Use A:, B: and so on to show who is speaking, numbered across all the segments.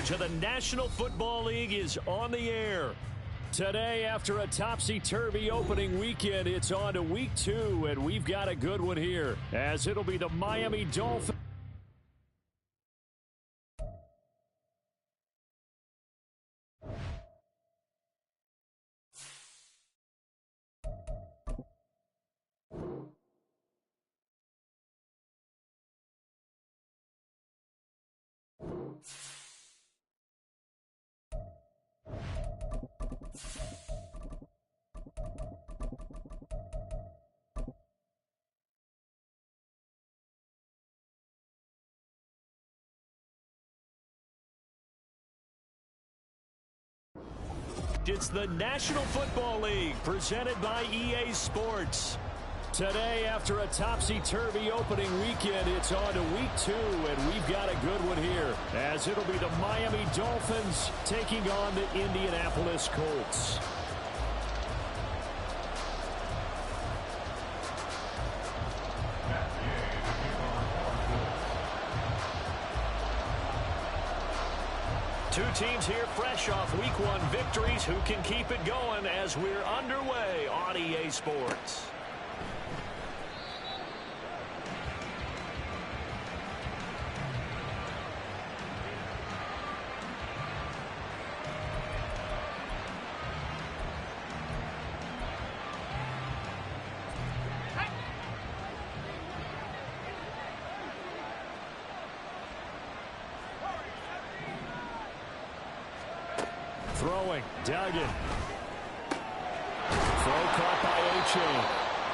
A: coverage of the National Football League is on the air. Today, after a topsy-turvy opening weekend, it's on to week 2, and we've got a good one here, as it'll be the Miami Dolphins. It's the National Football League presented by EA Sports. Today, after a topsy-turvy opening weekend, it's on to week 2, and we've got a good one here, as it'll be the Miami Dolphins taking on the Indianapolis Colts. Two teams here fresh off week 1 victories. Who can keep it going as we're underway on EA Sports? Throwing, Duggan. Throw caught by Achane.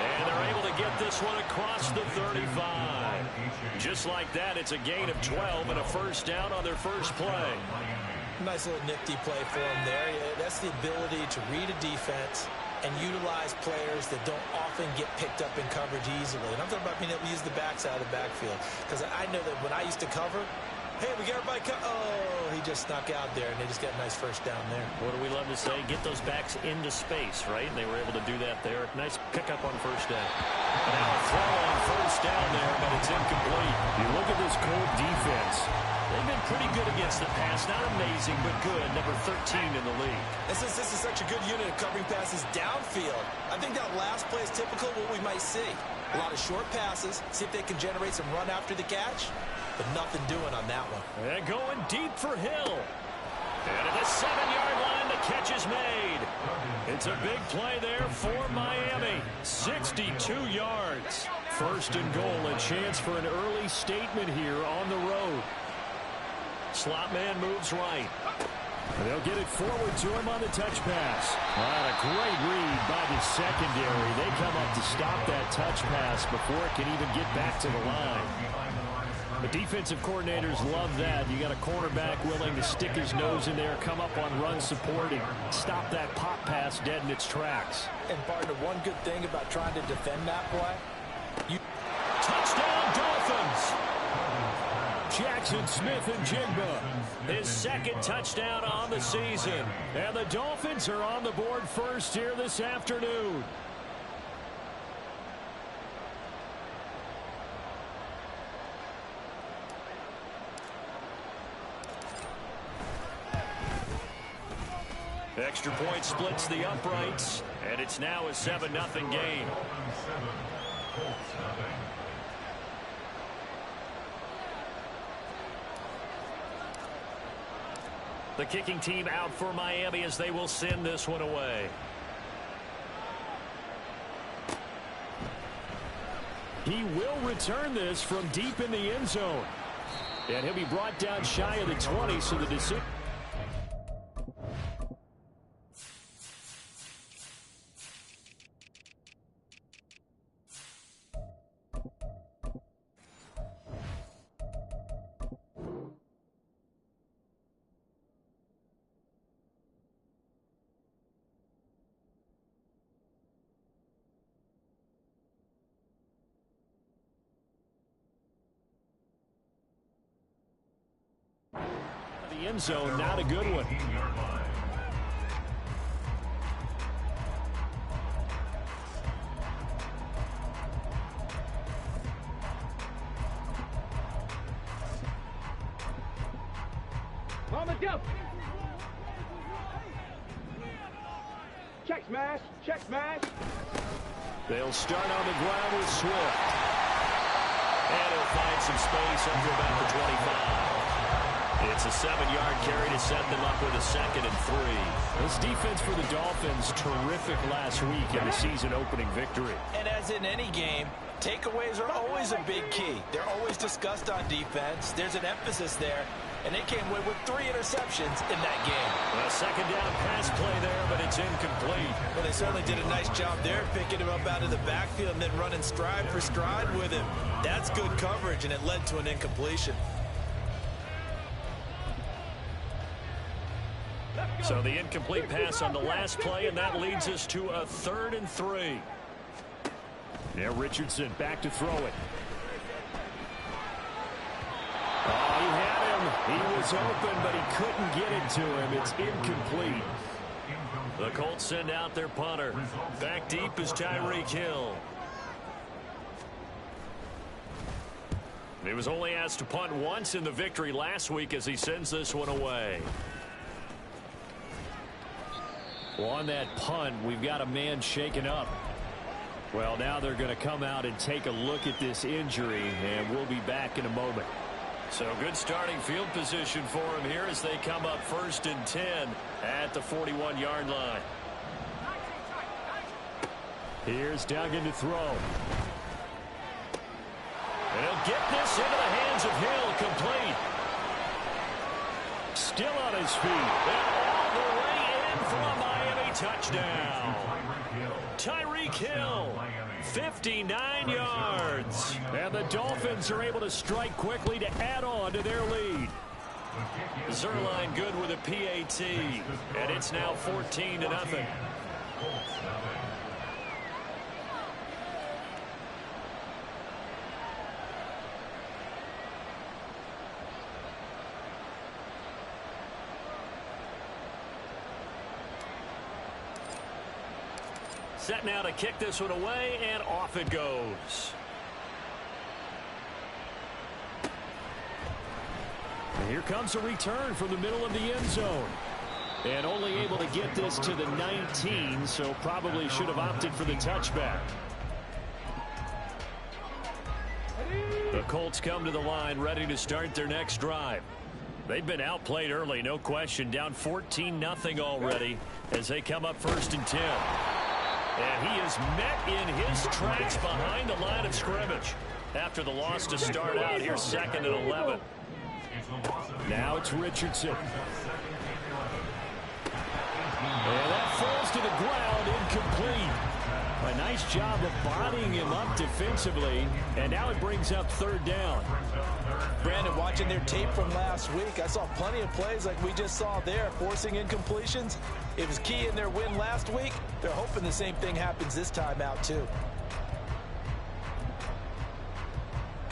A: And they're able to get this one across the 35. Just like that, it's a gain of 12 and a first down on their first play.
B: Nice little nifty play for him there. That's the ability to read a defense and utilize players that don't often get picked up in coverage easily. And I'm talking about being able to use the backside of the backfield. Because I know that when I used to cover, hey, we got everybody oh, he just snuck out there, and they just got a nice first down there.
A: What do we love to say? Get those backs into space, right? And they were able to do that there. Nice pickup on first down. And now a throw on first down there, but it's incomplete. You look at this Colt defense. They've been pretty good against the pass. Not amazing, but good. Number 13 in the league.
B: And since this is such a good unit of covering passes downfield, I think that last play is typical of what we might see. A lot of short passes. See if they can generate some run after the catch. But nothing doing on that one.
A: And going deep for Hill. And at the 7-yard line, the catch is made. It's a big play there for Miami. 62 yards. First and goal, a chance for an early statement here on the road. Slot man moves right. They'll get it forward to him on the touch pass. A great read by the secondary. They come up to stop that touch pass before it can even get back to the line. The defensive coordinators love that. You got a cornerback willing to stick his nose in there, come up on run support, and stop that pop pass dead in its tracks.
B: And partner, one good thing about trying to defend that play.
A: Touchdown Dolphins! Jackson Smith-Njigba, his second touchdown on the season. And the Dolphins are on the board first here this afternoon. Extra point splits the uprights, and it's now a 7-0 game. The kicking team out for Miami as they will send this one away. He will return this from deep in the end zone. And he'll be brought down shy of the 20, so the decision. The end zone, not a good one. On the
C: Check smash. Check smash.
A: They'll start on the ground with Swift. And he'll find some space under about the 25. It's a 7-yard carry to set them up with a 2nd and 3.
D: This defense for the Dolphins, terrific last week in the season-opening victory.
B: And as in any game, takeaways are always a big key. They're always discussed on defense. There's an emphasis there, and they came away with 3 interceptions in that game.
A: A 2nd down pass play there, but it's incomplete.
B: Well, they certainly did a nice job there, picking him up out of the backfield and then running stride for stride with him. That's good coverage, and it led to an incompletion.
A: So the incomplete pass on the last play, and that leads us to a 3rd and 3.
D: Now Richardson back to throw it.
A: Oh, he had him. He was open, but he couldn't get it to him. It's incomplete. The Colts send out their punter. Back deep is Tyreek Hill. He was only asked to punt once in the victory last week as he sends this one away.
D: Well, on that punt, we've got a man shaken up. Well, now they're going to come out and take a look at this injury, and we'll be back in a moment.
A: So good starting field position for him here as they come up 1st and 10 at the 41-yard line.
D: Here's Duggan to throw.
A: And he'll get this into the hands of Hill, complete.
D: Still on his feet.
A: And all the way in for a Miami touchdown. Tyreek Hill, 59 yards.
D: And the Dolphins are able to strike quickly to add on to their lead.
A: Zerline good with a PAT. And it's now 14-0. Set now to kick this one away, and off it goes.
D: And here comes a return from the middle of the end zone. And only able to get this to the 19, so probably should have opted for the touchback.
A: The Colts come to the line ready to start their next drive. They've been outplayed early, no question, down 14-0 already as they come up 1st and 10. And he is met in his tracks behind the line of scrimmage after the loss to start out here 2nd and 11.
D: Now it's Richardson.
A: And that falls to the ground, incomplete.
D: A nice job of bodying him up defensively, and now it brings up 3rd down.
B: Brandon, watching their tape from last week, I saw plenty of plays like we just saw there, forcing incompletions. It was key in their win last week. They're hoping the same thing happens this time out, too.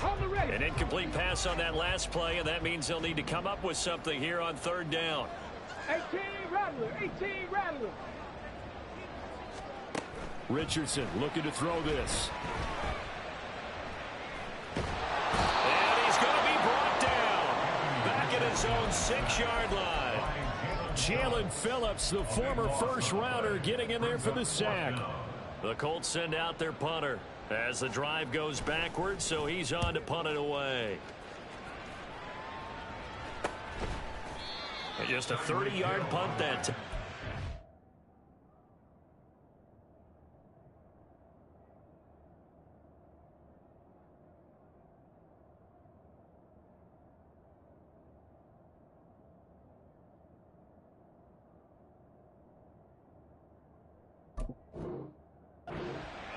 A: An incomplete pass on that last play, and that means they'll need to come up with something here on 3rd down.
C: 18 Rattler, 18 Rattler.
D: Richardson looking to throw this.
A: And he's going to be brought down. Back at his own 6-yard line.
D: Jalen Phillips, the former first-rounder, getting in there for the sack.
A: The Colts send out their punter as the drive goes backwards, so he's on to punt it away. And just a 30-yard punt that time.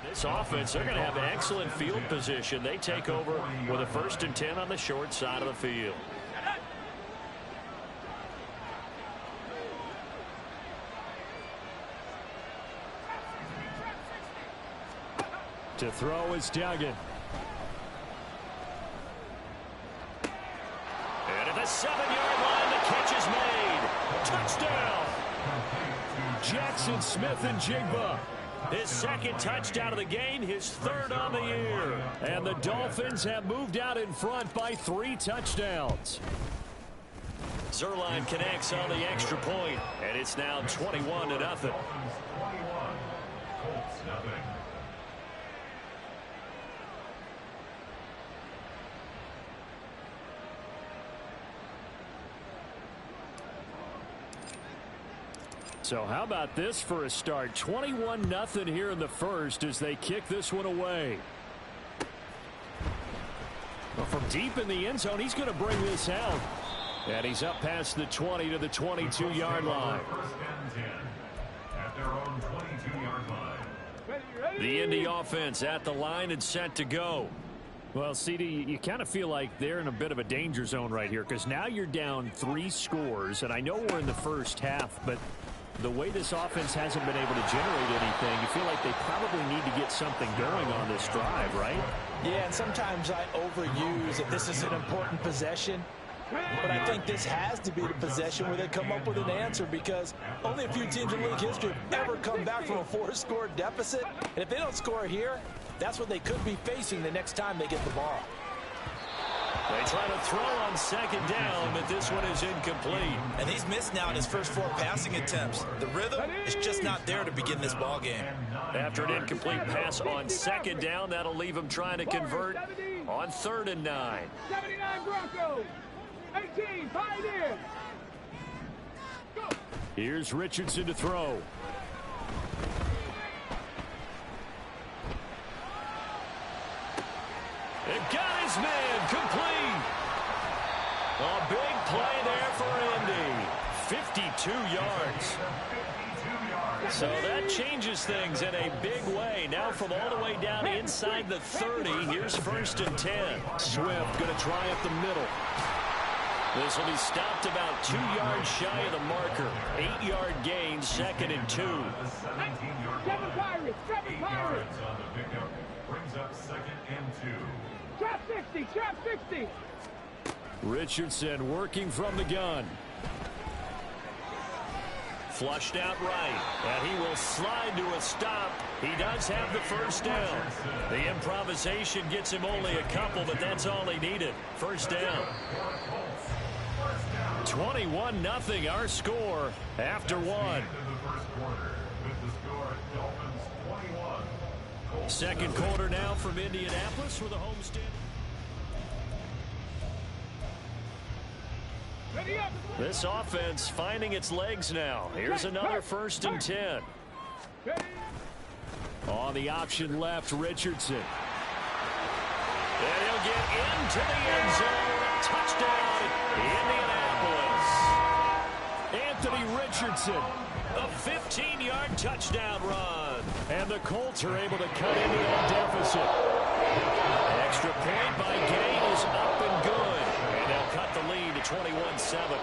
A: This offense, they're going to have an excellent field position. They take over with a 1st and 10 on the short side of the field.
D: To throw is Duggan.
A: And at the 7-yard line, the catch is made. Touchdown!
D: Jackson Smith-Njigba.
A: His 2nd touchdown of the game, his 3rd on the year.
D: And the Dolphins have moved out in front by 3 touchdowns.
A: Zuerlein connects on the extra point, and it's now 21-0.
D: So how about this for a start? 21-0 here in the first as they kick this one away. Well, from deep in the end zone, he's going to bring this out. And he's up past the 20 to the 22-yard line. The Indy offense at the line and set to go. Well, CD, you kind of feel like they're in a bit of a danger zone right here because now you're down 3 scores, and I know we're in the first half, but the way this offense hasn't been able to generate anything, you feel like they probably need to get something going on this drive, right?
B: Yeah, and sometimes I overuse that this is an important possession. But I think this has to be the possession where they come up with an answer because only a few teams in league history have ever come back from a 4-score deficit. And if they don't score here, that's what they could be facing the next time they get the ball.
A: They try to throw on second down, but this one is incomplete.
B: And he's missed now in his first 4 passing attempts. The rhythm is just not there to begin this ball game.
A: After an incomplete pass on second down, that'll leave him trying to convert on 3rd and 9.
C: 79 Broncos. 18, Pioneers. Go.
D: Here's Richardson to throw.
A: It got his man complete. A big play there for Indy. 52 yards. So that changes things in a big way. Now from all the way down inside the 30, here's 1st and 10. Swift going to try up the middle. This will be stopped about 2 yards shy of the marker. 8-yard gain, 2nd and 2.
C: 7 Pirates, 7 Pirates.
E: Brings up 2nd and 2.
C: Trap 60, trap 60.
D: Richardson working from the gun.
A: Flushed out right, and he will slide to a stop. He does have the first down. The improvisation gets him only a couple, but that's all he needed. First down. 21-0 our score after 1. Second quarter now from Indianapolis for the homestand. This offense finding its legs now. Here's another 1st and 10. On the option left, Richardson. And he'll get into the end zone. Touchdown, Indianapolis. Anthony Richardson. A 15-yard touchdown run. And the Colts are able to cut into that deficit. Extra point by Gay is up and good. And they'll cut the lead to 21-7.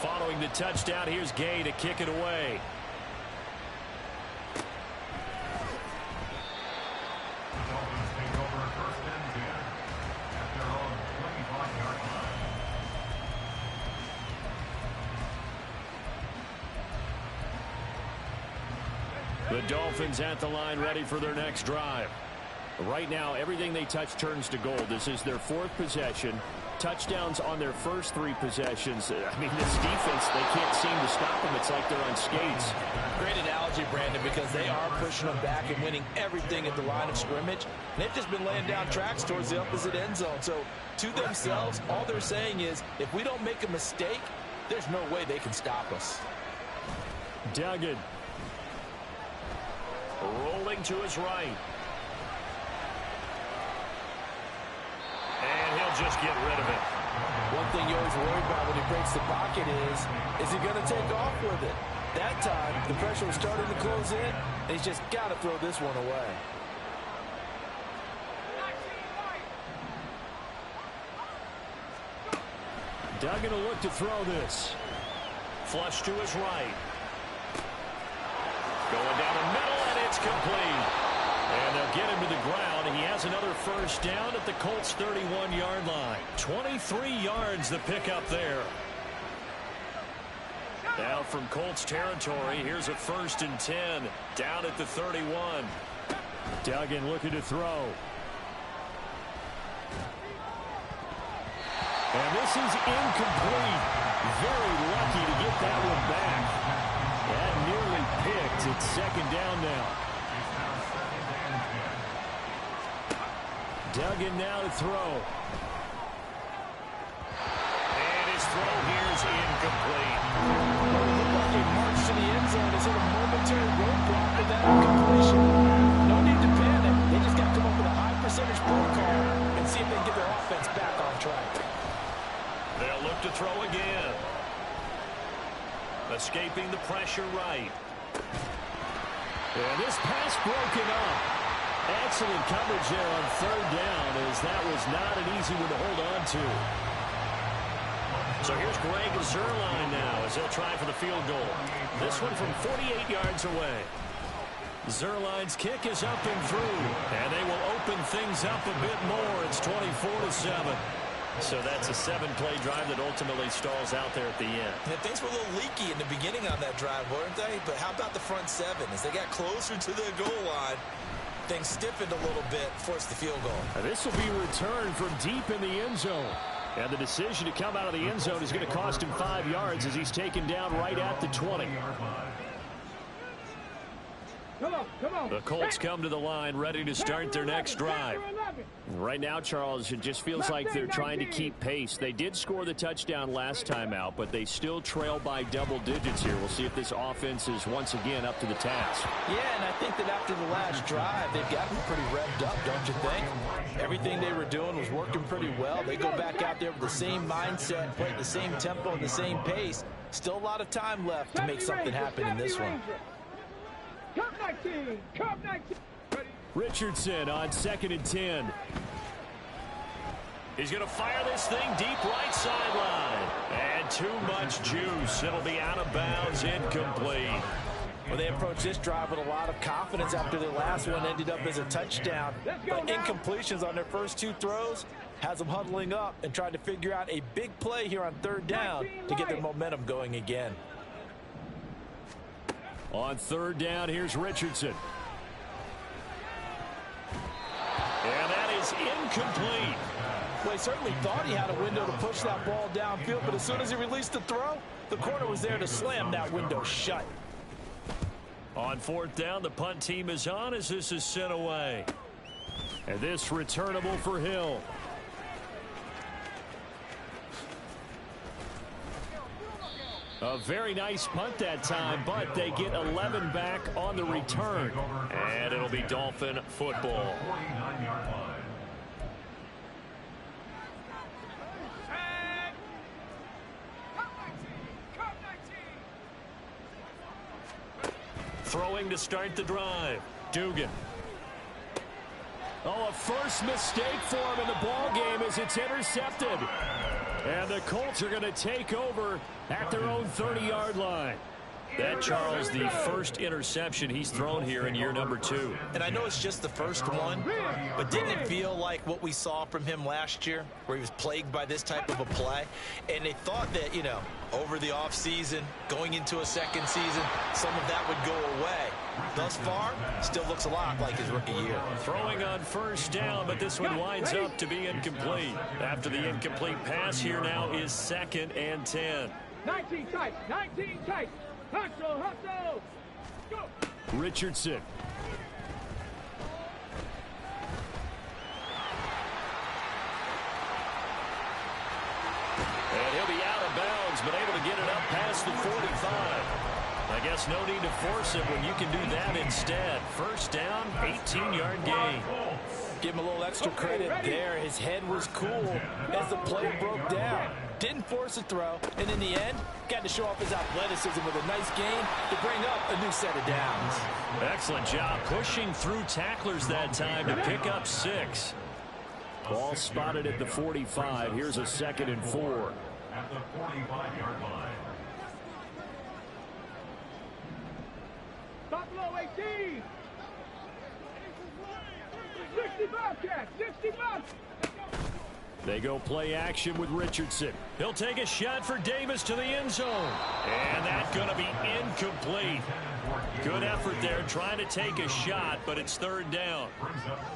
A: Following the touchdown, here's Gay to kick it away. The Dolphins at the line ready for their next drive. Right now, everything they touch turns to gold. This is their 4th possession. Touchdowns on their first 3 possessions. I mean, this defense, they can't seem to stop them. It's like they're on skates.
B: Great analogy, Brandon, because they are pushing them back and winning everything at the line of scrimmage. And they've just been laying down tracks towards the opposite end zone. So, to themselves, all they're saying is, if we don't make a mistake, there's no way they can stop us.
D: Duggan.
A: Rolling to his right. And he'll just get rid of it.
B: One thing you always worry about when he breaks the pocket is he going to take off with it? That time, the pressure was starting to close in, and he's just got to throw this one away.
D: Duggan will look to throw this.
A: Flush to his right. Going down the middle, and it's complete. And they'll get him to the ground. He has another first down at the Colts' 31-yard line. 23 yards the pickup there. Now from Colts territory, here's a 1st and 10 down at the 31.
D: Duggan looking to throw. And this is incomplete. Very lucky to get that one back. That nearly picked. It's second down now. Duggan now to throw. And his throw here is incomplete.
B: Well, it looked like a march to the end zone is in a momentary roadblock with that incompletion. No need to panic. They just got to come up with a high percentage play call and see if they can get their offense back on track.
A: They'll look to throw again. Escaping the pressure right.
D: And this pass broken up. Excellent coverage there on third down, as that was not an easy one to hold on to.
A: So here's Greg Zuerlein now as they'll try for the field goal. This one from 48 yards away. Zuerlein's kick is up and through, and they will open things up a bit more. It's 24-7. So that's a 7-play drive that ultimately stalls out there at the end.
B: Yeah, things were a little leaky in the beginning on that drive, weren't they? But how about the front seven? As they got closer to the goal line, things stiffened a little bit, forced the field goal.
D: And this will be returned from deep in the end zone. And the decision to come out of the end zone is going to cost him 5 yards as he's taken down right at the 20.
C: Come on.
D: The Colts come to the line ready to start their next drive. Right now, Charles, it just feels like they're trying to keep pace. They did score the touchdown last time out, but they still trail by double digits here. We'll see if this offense is once again up to the task.
B: Yeah, and I think that after the last drive, they've got them pretty revved up, don't you think? Everything they were doing was working pretty well. They go back out there with the same mindset, playing the same tempo and the same pace. Still a lot of time left to make something happen in this one.
C: Cup 19.
D: Richardson on 2nd and 10.
A: He's going to fire this thing deep right sideline. And too much juice. It'll be out of bounds, incomplete.
B: Well, they approached this drive with a lot of confidence after their last one ended up as a touchdown. But incompletions on their first 2 throws has them huddling up and trying to figure out a big play here on third down to get their momentum going again.
D: On third down, here's Richardson.
A: And that is incomplete.
B: Well, he certainly thought he had a window to push that ball downfield, but as soon as he released the throw, the corner was there to slam that window shut.
A: On fourth down, the punt team is on as this is sent away.
D: And this returnable for Hill. A very nice punt that time, but they get 11 back on the return.
A: And it'll be Dolphin football. Throwing to start the drive. Dugan.
D: Oh, a first mistake for him in the ball game as it's intercepted. And the Colts are going to take over at their own 30-yard line.
A: That, Charles, the first interception he's thrown here in year number 2.
B: And I know it's just the first one, but didn't it feel like what we saw from him last year, where he was plagued by this type of a play? And they thought that, you know, over the offseason, going into a second season, some of that would go away. Thus far, still looks a lot like his rookie year.
A: Throwing on first down, but this one winds up to be incomplete. After the incomplete pass, here now is 2nd and 10.
C: 19 tight. Hustle. Go.
D: Richardson.
A: And he'll be out of bounds, but able to get it up past the 45. I guess no need to force it when you can do that instead. First down, 18-yard gain.
B: Give him a little extra credit there. His head was cool as the play broke down. Didn't force a throw, and in the end, got to show off his athleticism with a nice gain to bring up a new set of downs.
A: Excellent job pushing through tacklers that time to pick up 6.
D: Ball spotted at the 45. Here's a 2nd and 4.
E: At the 45-yard line.
C: Stop below 18. 60 Bobcats. 60 Bobcats.
D: They go play action with Richardson.
A: He'll take a shot for Davis to the end zone. And that's going to be incomplete. Good effort there trying to take a shot, but it's third down.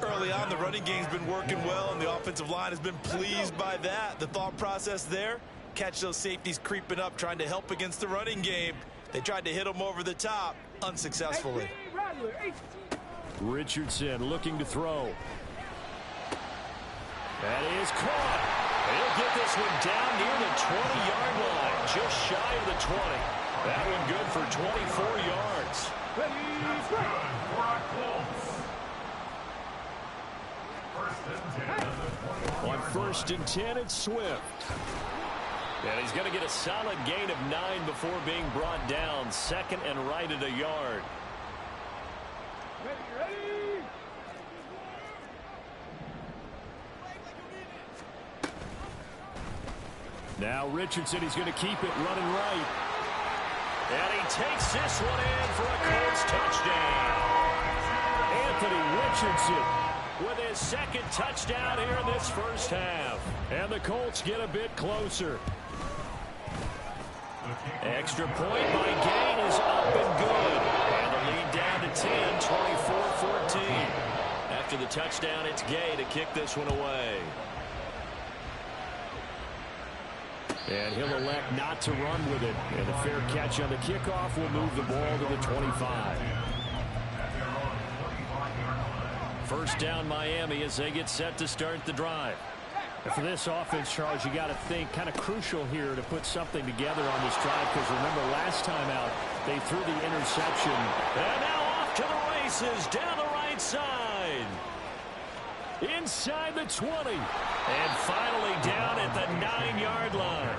B: Early on, the running game's been working well, and the offensive line has been pleased by that. The thought process there, catch those safeties creeping up, trying to help against the running game. They tried to hit them over the top, unsuccessfully.
A: Richardson looking to throw. That is caught. He'll get this one down near the 20-yard line, just shy of the 20. That one good for 24 yards. On 1st and 10, it's Swift. And he's going to get a solid gain of 9 before being brought down. 2nd and right at a yard. Now Richardson, he's going to keep it running right. And he takes this one in for a Colts touchdown. Anthony Richardson with his 2nd touchdown here in this first half. And the Colts get a bit closer. Extra point by Gain is up and good. And the lead down to 10, 24-14. After the touchdown, it's Gay to kick this one away. And he'll elect not to run with it. And a fair catch on the kickoff will move the ball to the 25. First down Miami as they get set to start the drive.
D: And for this offense, Charles, you got to think kind of crucial here to put something together on this drive, because remember last time out they threw the interception.
A: And now off to the races down the right side. Inside the 20. And finally down at the 9-yard line.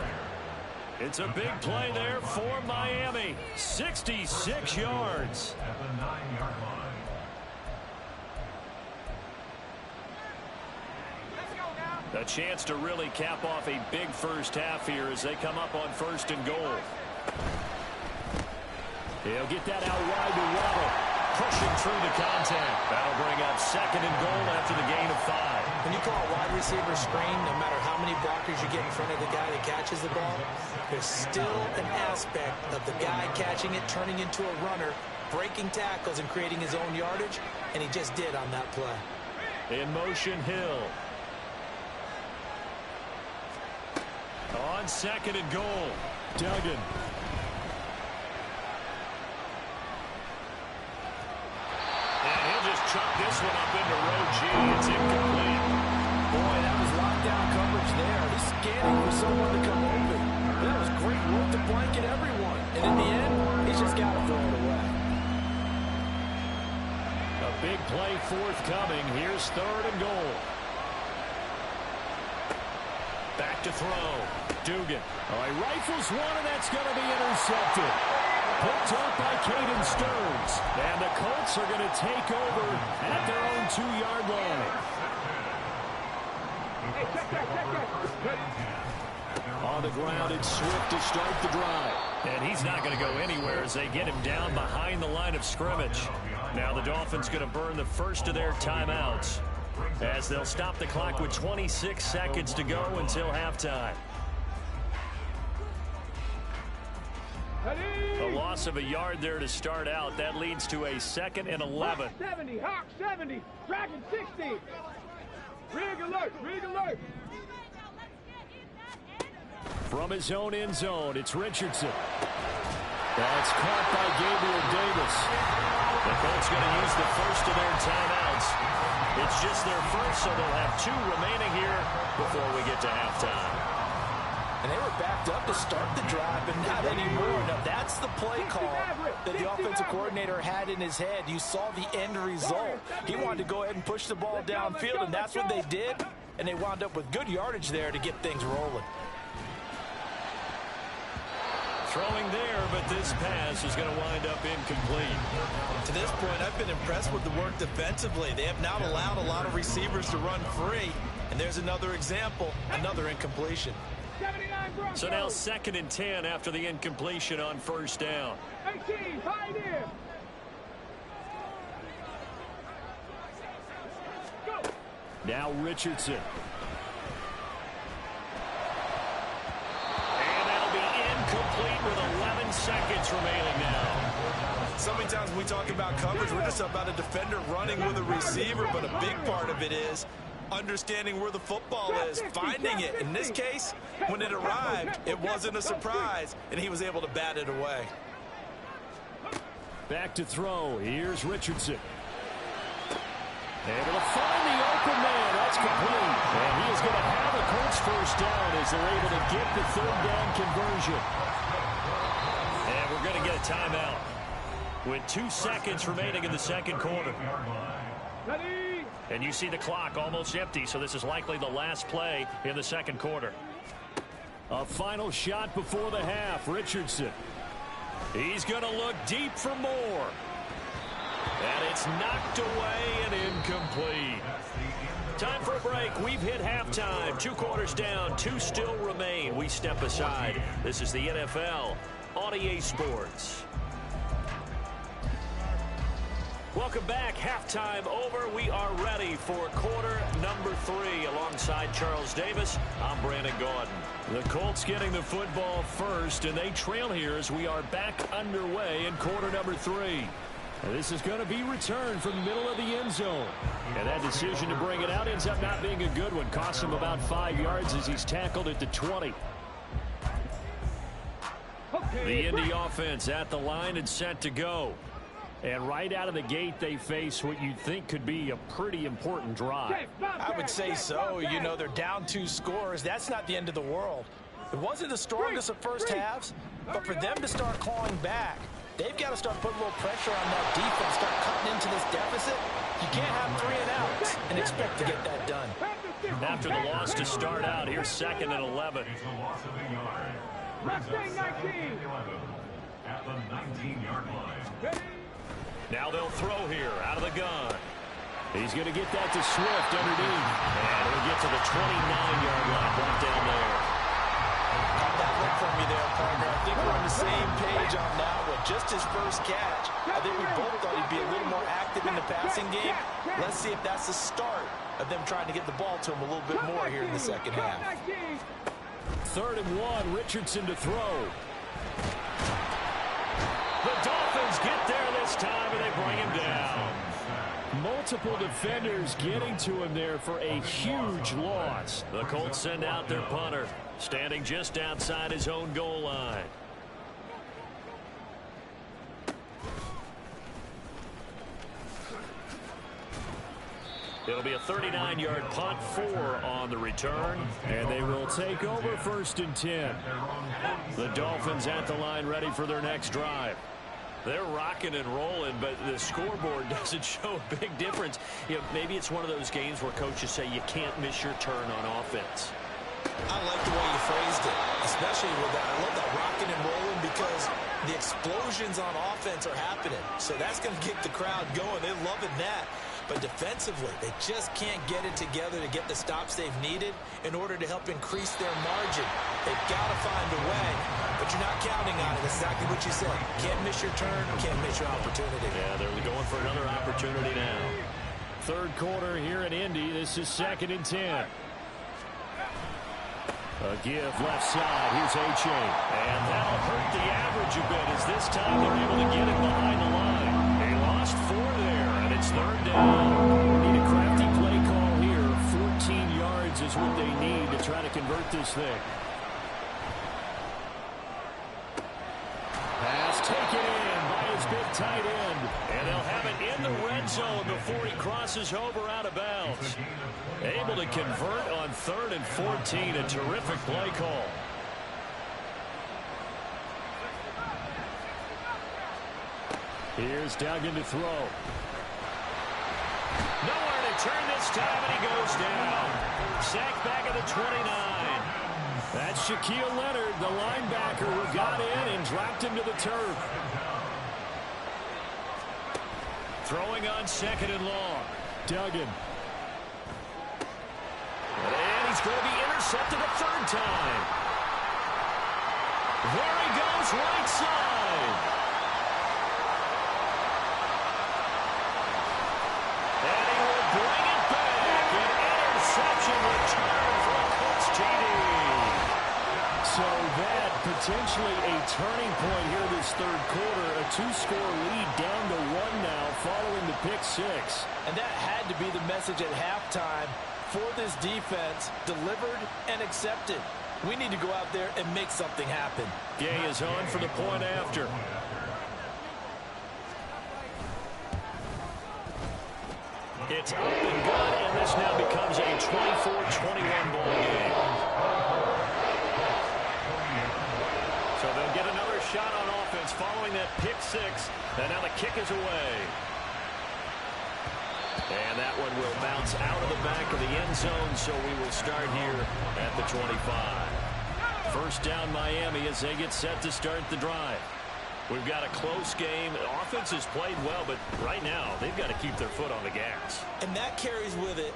A: It's a big play there for Miami. 66 yards.
E: At the 9-yard line.
A: A chance to really cap off a big first half here as they come up on 1st and goal. He'll get that out wide to Waddle. Pushing through the contact. That'll bring up 2nd and goal after the gain of 5.
B: When you call a wide receiver screen, no matter how many blockers you get in front of the guy that catches the ball, there's still an aspect of the guy catching it, turning into a runner, breaking tackles and creating his own yardage, and he just did on that play.
A: In motion, Hill. On 2nd and goal, Duggan. And he'll just chuck this one up into row G. It's incomplete.
F: Boy, that was lockdown coverage there. He's scanning for someone to come open. That was great work to blanket everyone. And in the end, he's just got to throw it away.
A: A big play forthcoming. Here's 3rd and goal. Back to throw. Dugan. Oh, he rifles one, and that's going to be intercepted. Picked up by Caden Stearns. And the Colts are going to take over at their own 2-yard line. On the ground, it's Swift to start the drive. And he's not going to go anywhere as they get him down behind the line of scrimmage. Now the Dolphins going to burn the first of their timeouts, as they'll stop the clock with 26 seconds to go until halftime. A loss of a yard there to start out. That leads to a 2nd and 11.
C: 70, Hawk 70, Dragon 60. Rig alert, rig alert.
A: From his own end zone, it's Richardson. That's caught by Gabriel Davis. The Colts going to use the first of their timeouts. It's just their first, so they'll have 2 remaining here before we get to halftime.
B: And they were backed up to start the drive, but not anymore. Now, that's the play call that the offensive coordinator had in his head. You saw the end result. He wanted to go ahead and push the ball downfield, and that's what they did. And they wound up with good yardage there to get things rolling.
A: Throwing there, but this pass is going to wind up incomplete.
B: To this point, I've been impressed with the work defensively. They have not allowed a lot of receivers to run free. And there's another example, another incompletion.
A: So now 2nd and 10 after the incompletion on 1st down.
C: 18, tight end. Go.
A: Now Richardson. And that'll be incomplete with 11 seconds seconds remaining now.
B: So many times when we talk about coverage, we're just about a defender running with a receiver, but a big part of it is understanding where the football is, finding it. In this case, when it arrived, it wasn't a surprise, and he was able to bat it away.
D: Back to throw. Here's Richardson. Able to find the open man. That's complete. And he is going to have a Colts first down as they're able to get the third down conversion.
A: And we're going to get a timeout with 2 seconds remaining in the second quarter.
C: Ready?
A: And you see the clock almost empty, so this is likely the last play in the second quarter.
D: A final shot before the half. Richardson.
A: He's going to look deep for more. And it's knocked away and incomplete. Time for a break. We've hit halftime. 2 quarters down. 2 still remain. We step aside. This is the NFL on EA Sports. Welcome back. Halftime over. We are ready for quarter number 3. Alongside Charles Davis, I'm Brandon Gaudin.
D: The Colts getting the football first, and they trail here as we are back underway in quarter number 3. This is going to be returned from the middle of the end zone. And that decision to bring it out ends up not being a good one. Costs him about 5 yards as he's tackled at the 20. The Indy offense at the line and set to go. And right out of the gate, they face what you'd think could be a pretty important drive.
B: I would say so. You know, they're down 2 scores. That's not the end of the world. It wasn't the strongest of first halves, but for them to start clawing back, they've got to start putting a little pressure on that defense, start cutting into this deficit. You can't have 3 and outs and expect to get that done.
A: After the loss to start out, here's 2nd and 11.
E: It's a loss of a yard.
C: Mustang 19.
E: At the 19-yard line.
A: Now they'll throw here out of the gun.
D: He's going to get that to Swift underneath.
A: And he'll get to the 29-yard line, brought down there.
B: Got that look from me there, partner. I think we're on the same page on that one. Just his first catch. I think we both thought he'd be a little more active in the passing game. Let's see if that's the start of them trying to get the ball to him a little bit more here in the second half.
D: 3rd and 1, Richardson to throw.
A: The Dolphins get there this time, and they bring him down.
D: Multiple defenders getting to him there for a huge loss.
A: The Colts send out their punter, standing just outside his own goal line. It'll be a 39-yard punt, 4 on the return.
D: And they will take over 1st and 10.
A: The Dolphins at the line ready for their next drive. They're rocking and rolling, but the scoreboard doesn't show a big difference. You know, maybe it's one of those games where coaches say you can't miss your turn on offense.
B: I like the way you phrased it, especially with that. I love that rocking and rolling because the explosions on offense are happening. So that's going to get the crowd going. They're loving that. But defensively, they just can't get it together to get the stops they've needed in order to help increase their margin. They've got to find a way, but you're not counting on it. That's exactly what you said. Can't miss your turn, can't miss your opportunity.
A: Yeah, they're going for another opportunity now.
D: 3rd quarter here in Indy. This is 2nd and 10. A give left side. Here's A-Chain.
A: And that'll hurt the average a bit as this time they're able to get him behind the line. They lost 4 there, and it's 3rd down.
D: Need a crafty play call here. 14 yards is what they need to try to convert this thing. Pass taken in by his big tight end.
A: And they'll have it in the red zone before he crosses over out of bounds. Able to convert on 3rd and 14. A terrific play call.
D: Here's Duggan to throw.
A: Nowhere to turn this time, and he goes down. Sacked back at the 29.
D: That's Shaquille Leonard, the linebacker, who got in and dropped him to the turf.
A: Throwing on 2nd and long.
D: Duggan.
A: And he's going to be intercepted a 3rd time. There he goes, right side. And he will bring it back. An interception return for a Colts TD.
D: So that potentially a turning point here this third quarter. A two-score lead down to one now following the pick six.
B: And that had to be the message at halftime for this defense, delivered and accepted. We need to go out there and make something happen.
D: Gay is on for the point after. It's up and good, and this now becomes a 24-21 ball game. So they'll get another shot on offense following that pick six, and now the kick is away. And that one will bounce out of the back of the end zone, so we will start here at the 25. First down Miami as they get set to start the drive. We've got a close game. The offense has played well, but right now they've got to keep their foot on the gas.
B: And that carries with it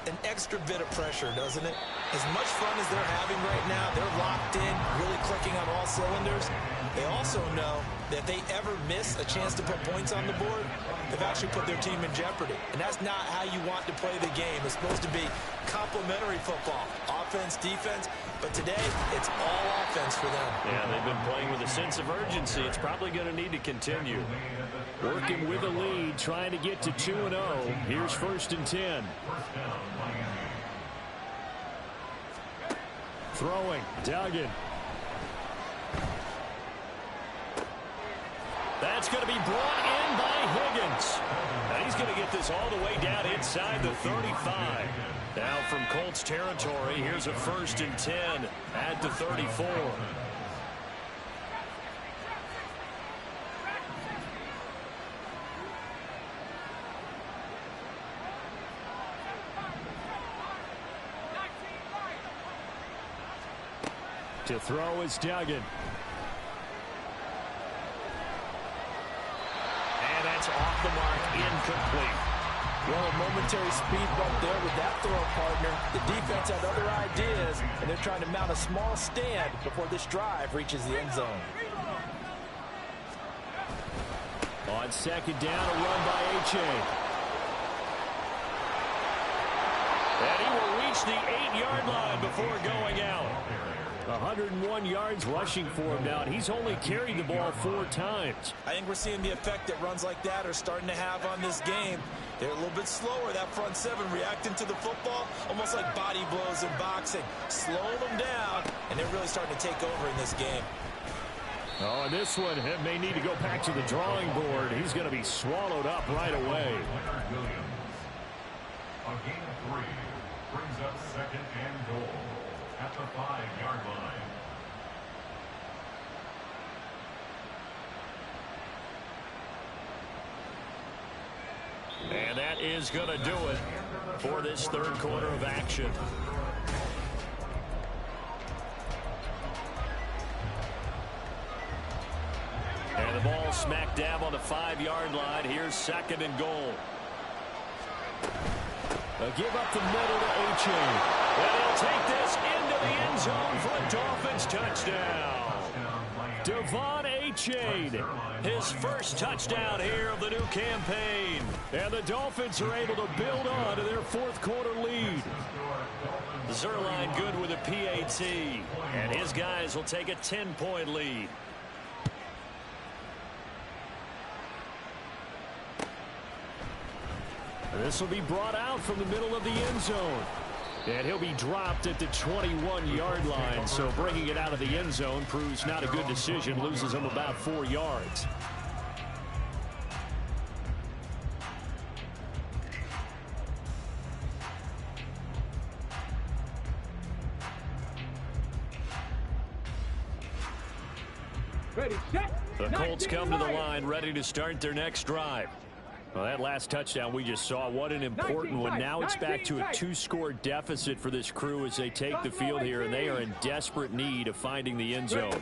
B: an extra bit of pressure, doesn't it? As much fun as they're having right now, they're locked in, really clicking on all cylinders. They also know that if they ever miss a chance to put points on the board, they've actually put their team in jeopardy. And that's not how you want to play the game. It's supposed to be complementary football, offense, defense. But today, it's all offense for them.
D: Yeah, they've been playing with a sense of urgency. It's probably going to need to continue. Working with a lead, trying to get to 2-0. Here's 1st and 10. Throwing, Duggan. That's going to be brought in by Higgins. Now he's going to get this all the way down inside the 35. Now from Colts territory, here's a 1st and 10 at the 34. To throw is Duggan. And that's off the mark, incomplete.
B: Well, a momentary speed bump there with that throw partner. The defense had other ideas, and they're trying to mount a small stand before this drive reaches the end zone.
D: On 2nd down, a run by H.A. And he will reach the 8-yard line before going out. 101 yards rushing for him now, and he's only carried the ball 4 times.
B: I think we're seeing the effect that runs like that are starting to have on this game. They're a little bit slower, that front seven, reacting to the football, almost like body blows in boxing. Slow them down, and they're really starting to take over in this game.
D: Oh, and this one may need to go back to the drawing board. He's going to be swallowed up right away.
E: A gain of 3 brings up 2nd and goal at the 5-yard line.
D: And that is going to do it for this third quarter of action. And the ball smack dab on the 5-yard line. Here's 2nd and goal. A give up the middle to H.A. And he'll take this into the end zone for a Dolphins touchdown. Devon Achane, his first touchdown here of the new campaign. And the Dolphins are able to build on to their 4th quarter lead. Zerline good with a PAT. And his guys will take a 10-point lead. This will be brought out from the middle of the end zone. And he'll be dropped at the 21-yard line. So bringing it out of the end zone proves not a good decision. Loses him about 4 yards.
C: Ready, set.
D: The Colts come to the line ready to start their next drive. Well, that last touchdown we just saw, what an important one. Now it's back to a 2-score deficit for this crew as they take the field here, and they are in desperate need of finding the end zone.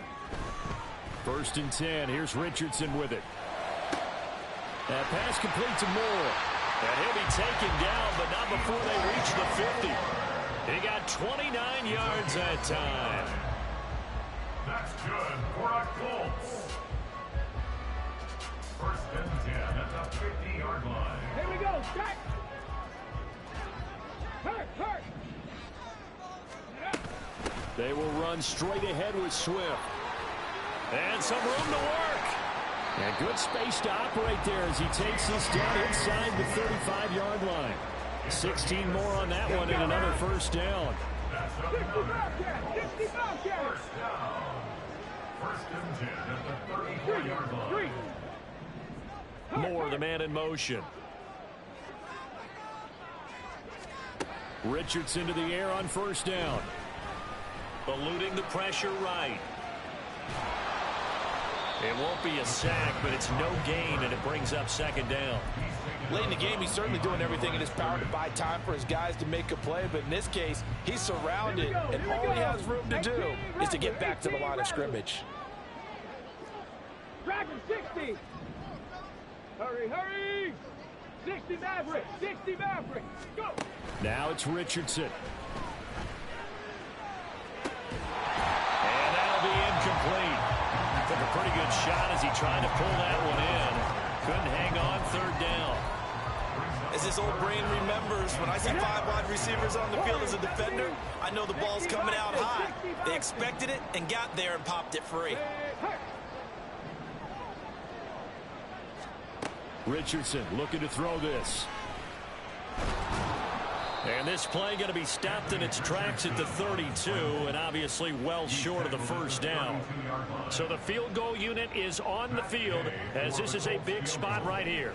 D: 1st and 10. Here's Richardson with it. That pass complete to Moore. And he'll be taken down, but not before they reach the 50. He got 29 yards that time.
E: That's good for a Colts. 1st and 10 at the 50-yard line.
C: Here we go, set.
D: They will run straight ahead with Swift.
A: And some room to work.
D: And good space to operate there as he takes this down inside the 35-yard line. 16 more on that one and another first down.
C: 60 Bobcats.
E: First and 10 at the 34-yard line.
A: Moore, the man in motion. Richardson to the air on first down. Eluding the pressure right. It won't be a sack, but it's no gain, and it brings up second down.
F: Late in the game, he's certainly doing everything in his power to buy time for his guys to make a play, but in this case, he's surrounded, and all he has room to do is to get back to the line of scrimmage.
C: Dragon 60. Hurry, hurry. 60 Maverick. 60 Maverick. Go.
A: Now it's Richardson. And that'll be incomplete. Took a pretty good shot as he tried to pull that one in. Couldn't hang on third down.
B: As this old brain remembers, when I see 5 wide receivers on the field as a defender, I know the ball's coming out high. They expected it and got there and popped it free.
A: Richardson looking to throw this. And this play going to be stopped in its tracks at the 32, and obviously well short of the first down. So the field goal unit is on the field, as this is a big spot right here.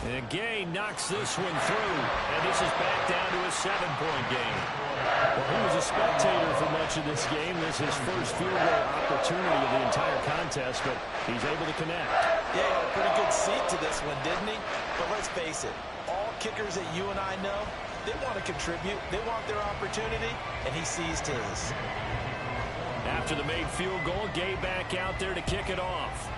A: And Gay knocks this one through, and this is back down to a 7-point game.
D: Well, he was a spectator for much of this game. This is his first field goal opportunity of the entire contest, but he's able to connect.
B: Yeah, he had a pretty good seat to this one, didn't he? But let's face it, all kickers that you and I know, they want to contribute. They want their opportunity, and he seized his.
A: After the made field goal, Gay back out there to kick it off.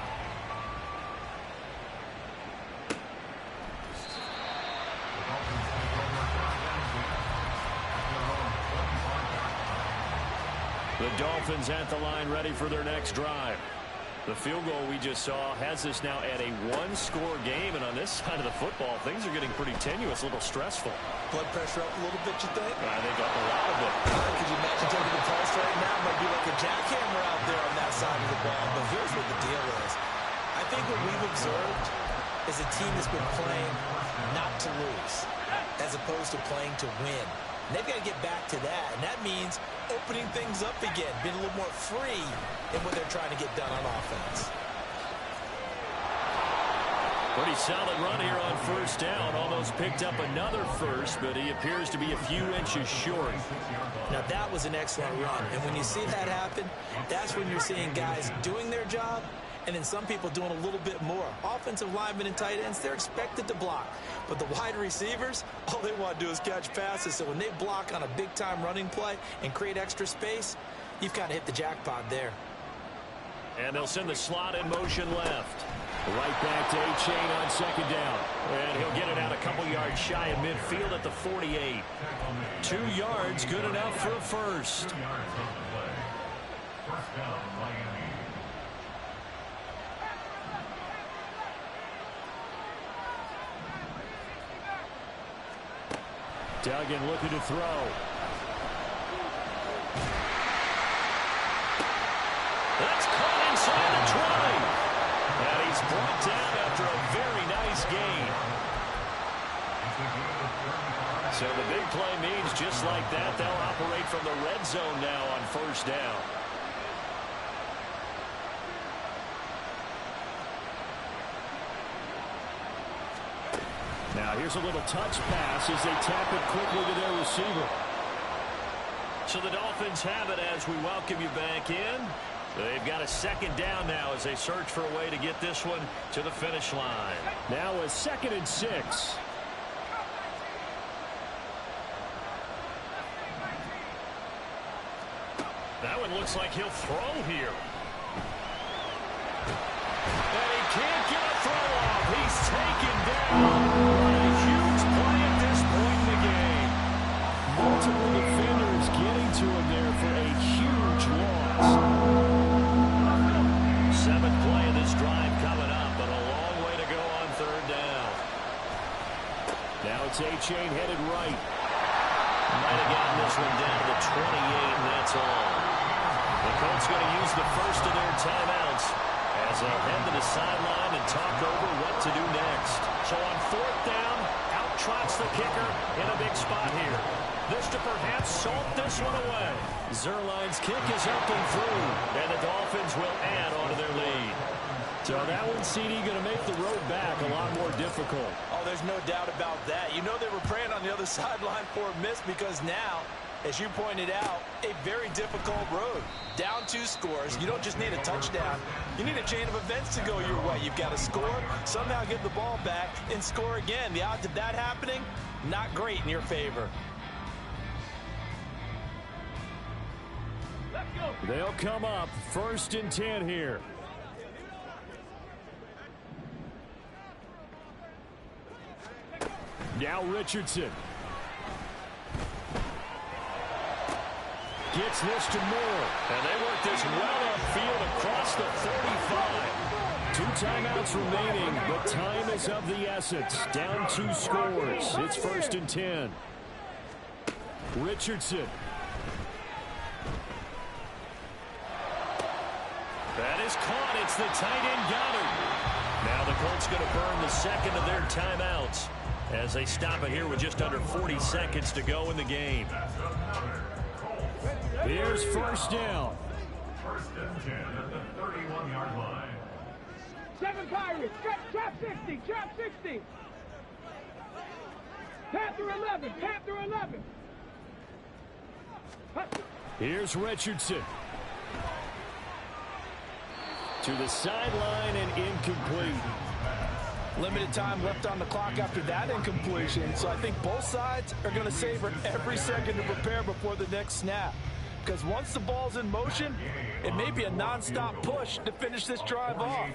A: The Dolphins at the line ready for their next drive. The field goal we just saw has us now at a one-score game, and on this side of the football, things are getting pretty tenuous, a little stressful.
B: Blood pressure up a little bit, you think?
A: I think up a lot of it.
B: Could you imagine taking the pulse right now? It might be like a jackhammer out there on that side of the ball. But here's what the deal is. I think what we've observed is a team that's been playing not to lose, as opposed to playing to win. And they've got to get back to that, and that means opening things up again, being a little more free in what they're trying to get done on offense.
A: Pretty solid run here on first down. Almost picked up another first, but he appears to be a few inches short.
B: Now, that was an excellent run, and when you see that happen, that's when you're seeing guys doing their job, and then some people doing a little bit more. Offensive linemen and tight ends, they're expected to block. But the wide receivers, all they want to do is catch passes. So when they block on a big-time running play and create extra space, you've kind of hit the jackpot there.
A: And they'll send the slot in motion left. Right back to A-Chain on second down. And he'll get it out a couple yards shy of midfield at the 48. 2 yards, good enough for a first.
E: 2 yards on the play. First down, Miami.
A: Duggan looking to throw. That's caught inside the 20. And he's brought down after a very nice gain. So the big play means just like that, they'll operate from the red zone now on first down.
D: Now here's a little touch pass as they tap it quickly to their receiver.
A: So the Dolphins have it as we welcome you back in. They've got a second down now as they search for a way to get this one to the finish line.
D: Now a 2nd and 6.
A: That one looks like he'll throw here. And he can't get a throw off. He's taken down. What a huge play at this point in the game.
D: Multiple defenders getting to him there for a huge loss.
A: 7th play of this drive coming up, but a long way to go on third down.
D: Now it's A-Chain headed right.
A: Might have gotten this one down to the 28, and that's all. The Colts going to use the first of their timeouts as they head to the sideline and talk over what to do next. So on fourth down, out trots the kicker in a big spot here. This to perhaps salt this one away. Zuerlein's kick is up and through, and the Dolphins will add on to their lead. So that one, CD, going to make the road back a lot more difficult.
B: Oh, there's no doubt about that. You know they were praying on the other sideline for a miss because now, as you pointed out, a very difficult road. Down 2 scores. You don't just need a touchdown. You need a chain of events to go your way. You've got to score, somehow get the ball back, and score again. The odds of that happening, not great in your favor.
D: They'll come up 1st and 10 here. Now Richardson. Gets this to Moore.
A: And they work this well upfield across the 45.
D: 2 timeouts remaining, but time is of the essence. Down 2 scores. It's 1st and 10. Richardson.
A: That is caught. It's the tight end Goddard. Now the Colts going to burn the second of their timeouts as they stop it here with just under 40 seconds to go in the game.
D: Here's 1st down.
E: 1st and 10 at the 31-yard line.
C: 7 Pirates. Trap 60. Trap 60. Panther 11. Panther 11.
D: Here's Richardson. To the sideline and incomplete.
F: Limited time left on the clock after that incompletion, so I think both sides are going to savor every second to prepare before the next snap. Because once the ball's in motion, it may be a nonstop push to finish this drive off.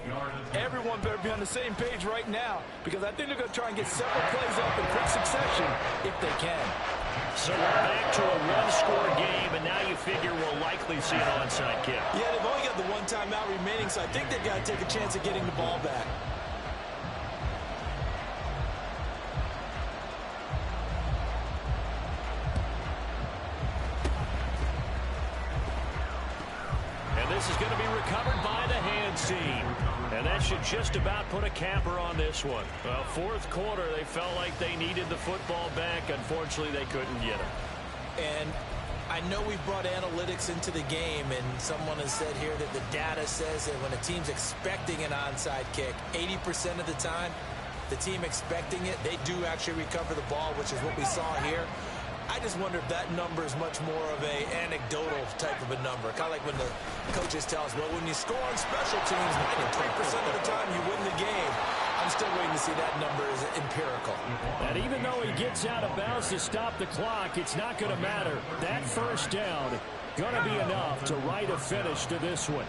F: Everyone better be on the same page right now, because I think they're going to try and get several plays up in quick succession if they can.
A: So we're back to a one-score game, and now you figure we'll likely see an onside kick.
B: Yeah, they've only got the 1 timeout remaining, so I think they've got to take a chance at getting the ball back.
A: This is going to be recovered by the hands team. And that should just about put a capper on this one. Well, 4th quarter, they felt like they needed the football back. Unfortunately, they couldn't get it.
B: And I know we've brought analytics into the game, and someone has said here that the data says that when a team's expecting an onside kick, 80% of the time, the team expecting it, they do actually recover the ball, which is what we saw here. I just wonder if that number is much more of a anecdotal type of a number. Kind of like when the coaches tell us, well, when you score on special teams, 93% of the time you win the game. I'm still waiting to see that number is empirical.
D: And even though he gets out of bounds to stop the clock, it's not going to matter. That 1st down going to be enough to write a finish to this one.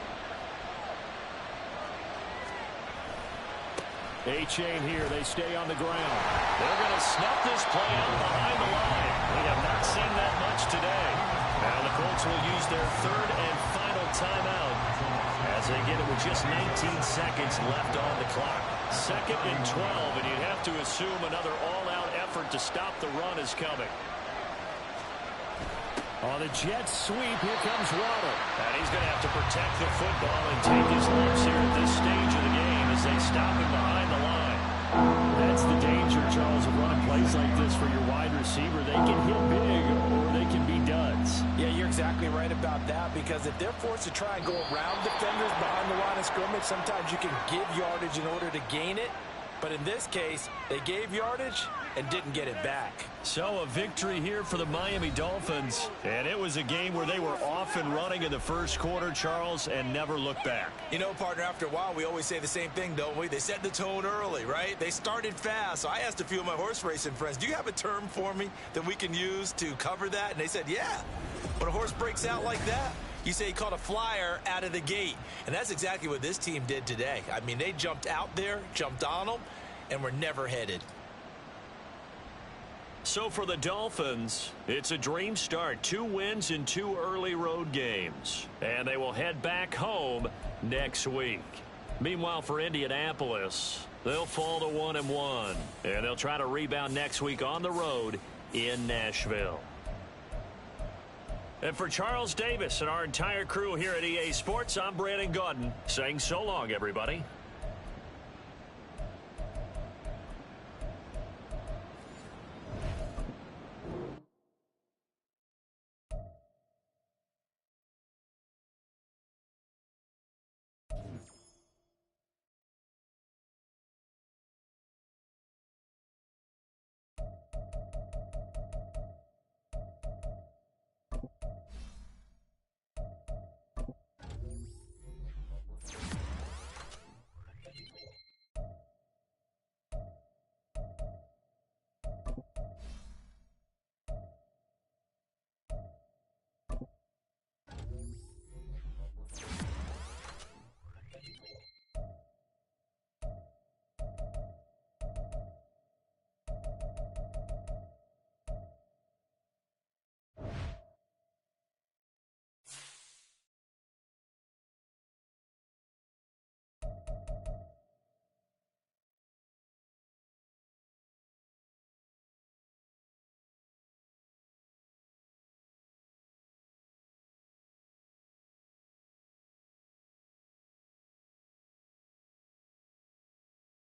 D: A-chain here. They stay on the ground.
A: They're going to snuff this play out behind the line. We have not seen that much today. Now the Colts will use their 3rd and final timeout as they get it with just 19 seconds left on the clock. 2nd and 12, and you'd have to assume another all-out effort to stop the run is coming.
D: On the Jets sweep, here comes Waddle.
A: And he's going to have to protect the football and take his lumps here at this stage of the game as they stop him behind the line.
D: That's the danger, Charles, of running plays like this for your wide receiver. They can hit big or they can be duds.
F: Yeah, you're exactly right about that, because if they're forced to try and go around defenders behind the line of scrimmage, sometimes you can give yardage in order to gain it. But in this case, they gave yardage and didn't get it back.
A: So a victory here for the Miami Dolphins. And it was a game where they were off and running in the 1st quarter, Charles, and never looked back.
B: You know, partner, after a while, we always say the same thing, don't we? They set the tone early, right? They started fast. So I asked a few of my horse racing friends, do you have a term for me that we can use to cover that? And they said, yeah. When a horse breaks out like that, you say he caught a flyer out of the gate. And that's exactly what this team did today. I mean, they jumped out there, jumped on them, and were never headed.
A: So for the Dolphins, it's a dream start. 2 wins in 2 early road games. And they will head back home next week. Meanwhile, for Indianapolis, they'll fall to 1-1. And they'll try to rebound next week on the road in Nashville. And for Charles Davis and our entire crew here at EA Sports, I'm Brandon Gaudin saying so long, everybody.